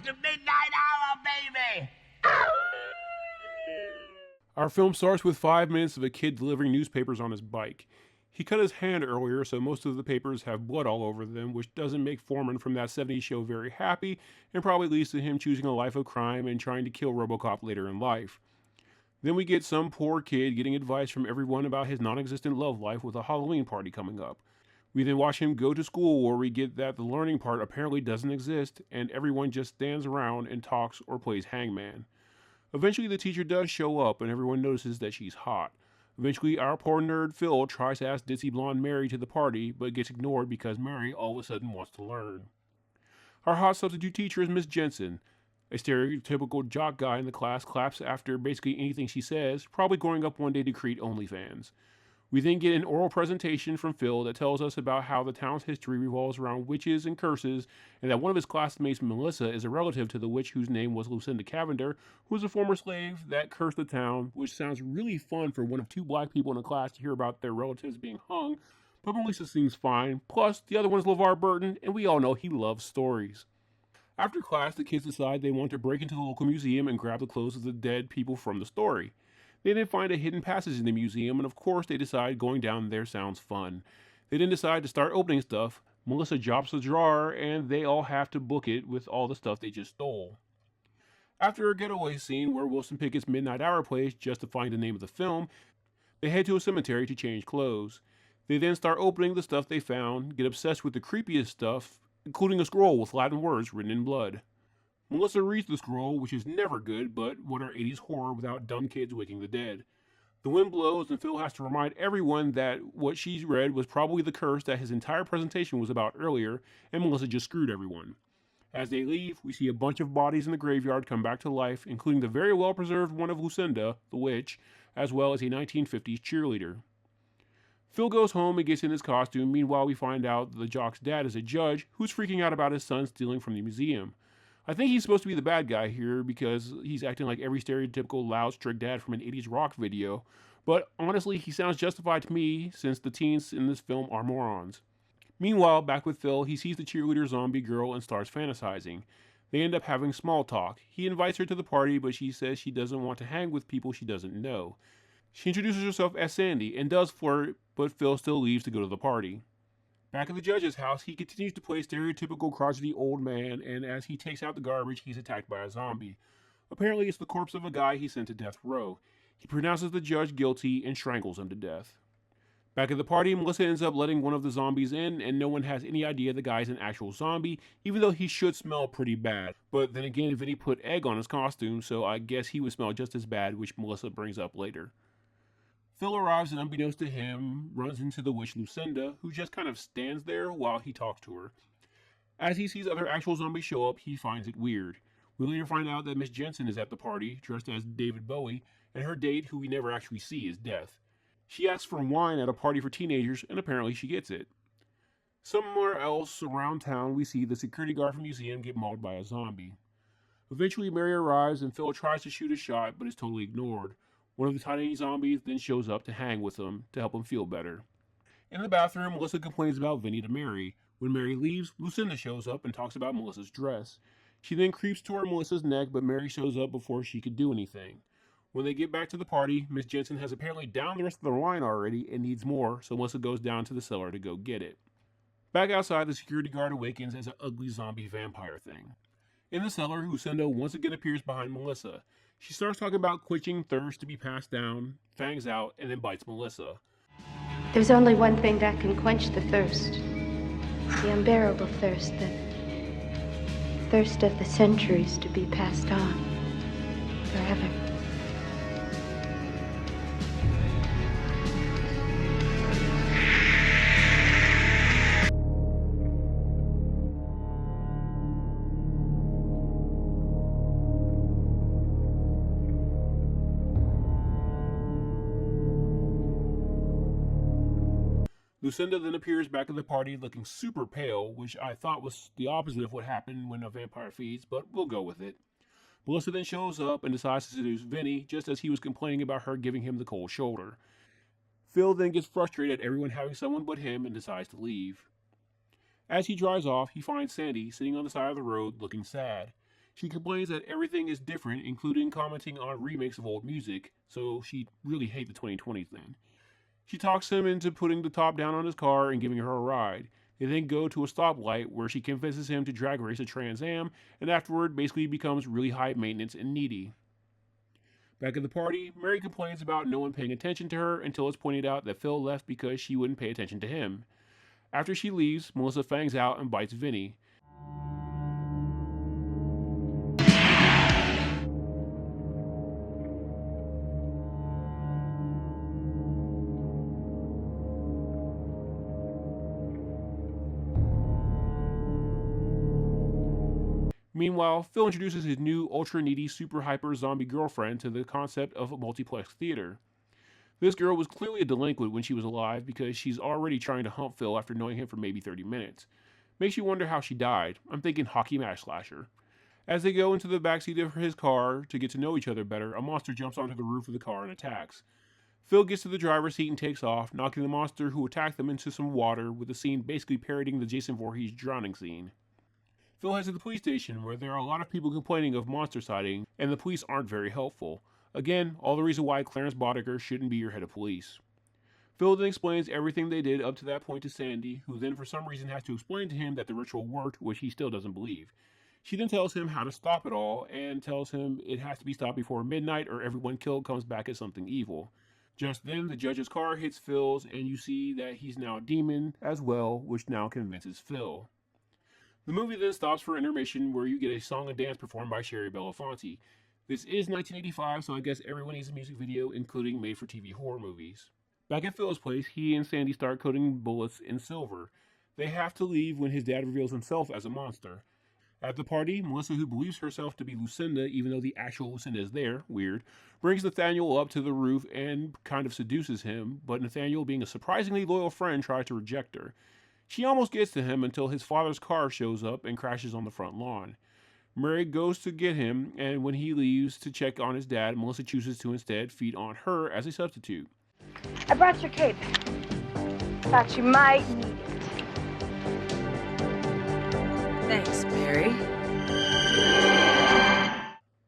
the midnight hour, baby! Our film starts with 5 minutes of a kid delivering newspapers on his bike. He cut his hand earlier, so most of the papers have blood all over them, which doesn't make Foreman from that 70s show very happy, and probably leads to him choosing a life of crime and trying to kill RoboCop later in life. Then we get some poor kid getting advice from everyone about his non-existent love life with a Halloween party coming up. We then watch him go to school, where we get that the learning part apparently doesn't exist, and everyone just stands around and talks or plays hangman. Eventually the teacher does show up, and everyone notices that she's hot. Eventually, our poor nerd Phil tries to ask ditzy blonde Mary to the party, but gets ignored because Mary all of a sudden wants to learn. Our hot substitute teacher is Miss Jensen. A stereotypical jock guy in the class claps after basically anything she says, probably growing up one day to create OnlyFans. We then get an oral presentation from Phil that tells us about how the town's history revolves around witches and curses, and that one of his classmates, Melissa, is a relative to the witch whose name was Lucinda Cavender, who was a former slave that cursed the town, which sounds really fun for one of 2 black people in a class to hear about their relatives being hung, but Melissa seems fine. Plus, the other one is LeVar Burton, and we all know he loves stories. After class, the kids decide they want to break into the local museum and grab the clothes of the dead people from the story. They then find a hidden passage in the museum, and of course they decide going down there sounds fun. They then decide to start opening stuff. Melissa drops the drawer, and they all have to book it with all the stuff they just stole. After a getaway scene where Wilson Pickett's Midnight Hour plays, justifying the name of the film, they head to a cemetery to change clothes. They then start opening the stuff they found, get obsessed with the creepiest stuff, including a scroll with Latin words written in blood. Melissa reads the scroll, which is never good, but what are 80s horror without dumb kids waking the dead? The wind blows, and Phil has to remind everyone that what she's read was probably the curse that his entire presentation was about earlier, and Melissa just screwed everyone. As they leave, we see a bunch of bodies in the graveyard come back to life, including the very well-preserved one of Lucinda, the witch, as well as a 1950s cheerleader. Phil goes home and gets in his costume. Meanwhile, we find out that the jock's dad is a judge who's freaking out about his son stealing from the museum. I think he's supposed to be the bad guy here because he's acting like every stereotypical loud, strict dad from an 80s rock video, but honestly, he sounds justified to me since the teens in this film are morons. Meanwhile, back with Phil, he sees the cheerleader zombie girl and starts fantasizing. They end up having small talk. He invites her to the party, but she says she doesn't want to hang with people she doesn't know. She introduces herself as Sandy and does flirt, but Phil still leaves to go to the party. Back at the judge's house, he continues to play stereotypical crotchety old man, and as he takes out the garbage, he's attacked by a zombie. Apparently, it's the corpse of a guy he sent to death row. He pronounces the judge guilty and strangles him to death. Back at the party, Melissa ends up letting one of the zombies in, and no one has any idea the guy's an actual zombie, even though he should smell pretty bad. But then again, Vinny put egg on his costume, so I guess he would smell just as bad, which Melissa brings up later. Phil arrives and, unbeknownst to him, runs into the witch Lucinda, who just kind of stands there while he talks to her. As he sees other actual zombies show up, he finds it weird. We later find out that Miss Jensen is at the party, dressed as David Bowie, and her date, who we never actually see, is Death. She asks for wine at a party for teenagers, and apparently she gets it. Somewhere else around town, we see the security guard from the museum get mauled by a zombie. Eventually, Mary arrives, and Phil tries to shoot a shot, but is totally ignored. One of the tiny zombies then shows up to hang with him to help him feel better. In the bathroom, Melissa complains about Vinny to Mary. When Mary leaves, Lucinda shows up and talks about Melissa's dress. She then creeps toward Melissa's neck, but Mary shows up before she could do anything. When they get back to the party, Miss Jensen has apparently downed the rest of the wine already and needs more, so Melissa goes down to the cellar to go get it. Back outside, the security guard awakens as an ugly zombie vampire thing. In the cellar, Lucinda once again appears behind Melissa. She starts talking about quenching thirst to be passed down, fangs out, and then bites Melissa. There's only one thing that can quench the thirst. The unbearable thirst, the thirst of the centuries to be passed on forever. Lucinda then appears back at the party looking super pale, which I thought was the opposite of what happened when a vampire feeds, but we'll go with it. Melissa then shows up and decides to seduce Vinny, just as he was complaining about her giving him the cold shoulder. Phil then gets frustrated at everyone having someone but him and decides to leave. As he drives off, he finds Sandy sitting on the side of the road looking sad. She complains that everything is different, including commenting on remakes of old music, so she really hates the 2020s then. She talks him into putting the top down on his car and giving her a ride. They then go to a stoplight where she convinces him to drag race a Trans Am, and afterward basically becomes really high maintenance and needy. Back at the party, Mary complains about no one paying attention to her until it's pointed out that Phil left because she wouldn't pay attention to him. After she leaves, Melissa fangs out and bites Vinny. Meanwhile, Phil introduces his new ultra-needy, super-hyper zombie girlfriend to the concept of a multiplex theater. This girl was clearly a delinquent when she was alive because she's already trying to hump Phil after knowing him for maybe 30 minutes. Makes you wonder how she died. I'm thinking hockey mask slasher. As they go into the backseat of his car to get to know each other better, a monster jumps onto the roof of the car and attacks. Phil gets to the driver's seat and takes off, knocking the monster who attacked them into some water, with the scene basically parodying the Jason Voorhees drowning scene. Phil heads to the police station, where there are a lot of people complaining of monster sighting, and the police aren't very helpful. Again, all the reason why Clarence Boddicker shouldn't be your head of police. Phil then explains everything they did up to that point to Sandy, who then for some reason has to explain to him that the ritual worked, which he still doesn't believe. She then tells him how to stop it all, and tells him it has to be stopped before midnight or everyone killed comes back as something evil. Just then, the judge's car hits Phil's, and you see that he's now a demon as well, which now convinces Phil. The movie then stops for intermission, where you get a song and dance performed by Sherrie Belafonte. This is 1985, so I guess everyone needs a music video, including made-for-TV horror movies. Back at Phil's place, he and Sandy start coating bullets in silver. They have to leave when his dad reveals himself as a monster. At the party, Melissa, who believes herself to be Lucinda, even though the actual Lucinda is there, weird, brings Nathaniel up to the roof and kind of seduces him, but Nathaniel, being a surprisingly loyal friend, tries to reject her. She almost gets to him until his father's car shows up and crashes on the front lawn. Mary goes to get him, and when he leaves to check on his dad, Melissa chooses to instead feed on her as a substitute. I brought your cape. Thought you might need it. Thanks, Mary.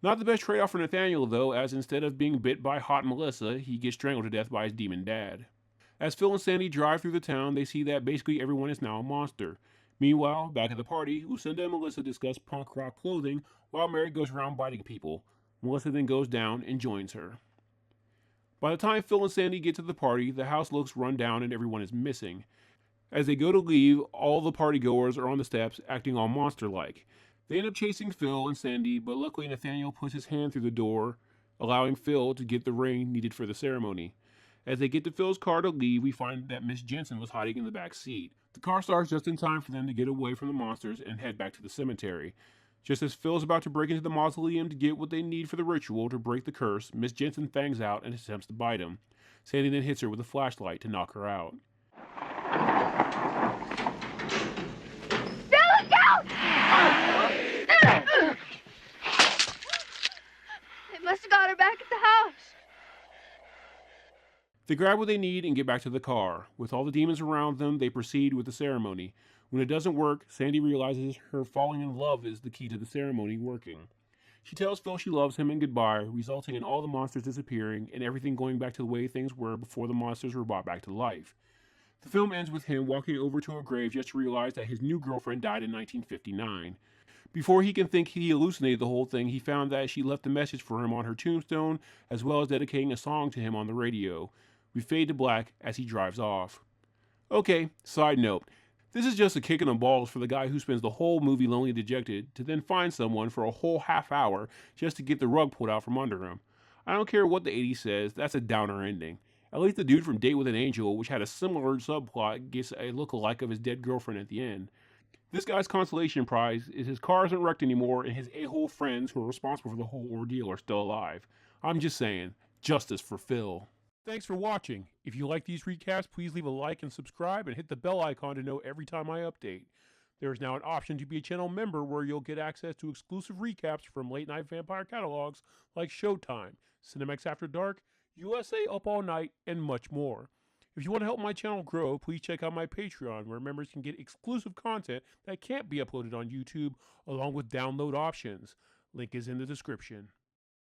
Not the best trade-off for Nathaniel, though, as instead of being bit by hot Melissa, he gets strangled to death by his demon dad. As Phil and Sandy drive through the town, they see that basically everyone is now a monster. Meanwhile, back at the party, Lucinda and Melissa discuss punk rock clothing while Mary goes around biting people. Melissa then goes down and joins her. By the time Phil and Sandy get to the party, the house looks run down and everyone is missing. As they go to leave, all the partygoers are on the steps acting all monster-like. They end up chasing Phil and Sandy, but luckily Nathaniel puts his hand through the door, allowing Phil to get the ring needed for the ceremony. As they get to Phil's car to leave, we find that Miss Jensen was hiding in the back seat. The car starts just in time for them to get away from the monsters and head back to the cemetery. Just as Phil's about to break into the mausoleum to get what they need for the ritual to break the curse, Miss Jensen fangs out and attempts to bite him. Sandy then hits her with a flashlight to knock her out. Phil, look out! They must have got her back at the house. They grab what they need and get back to the car. With all the demons around them, they proceed with the ceremony. When it doesn't work, Sandy realizes her falling in love is the key to the ceremony working. She tells Phil she loves him and goodbye, resulting in all the monsters disappearing and everything going back to the way things were before the monsters were brought back to life. The film ends with him walking over to a grave just to realize that his new girlfriend died in 1959. Before he can think he hallucinated the whole thing, he found that she left a message for him on her tombstone, as well as dedicating a song to him on the radio. We fade to black as he drives off. Okay, side note. This is just a kick in the balls for the guy who spends the whole movie lonely and dejected to then find someone for a whole half hour just to get the rug pulled out from under him. I don't care what the 80s says, that's a downer ending. At least the dude from Date with an Angel, which had a similar subplot, gets a look-alike of his dead girlfriend at the end. This guy's consolation prize is his car isn't wrecked anymore and his a-hole friends who are responsible for the whole ordeal are still alive. I'm just saying, justice for Phil. Thanks for watching. If you like these recaps, please leave a like and subscribe and hit the bell icon to know every time I update. There is now an option to be a channel member where you'll get access to exclusive recaps from late-night vampire catalogs like Showtime, Cinemax After Dark, USA Up All Night, and much more. If you want to help my channel grow, please check out my Patreon, where members can get exclusive content that can't be uploaded on YouTube, along with download options. Link is in the description.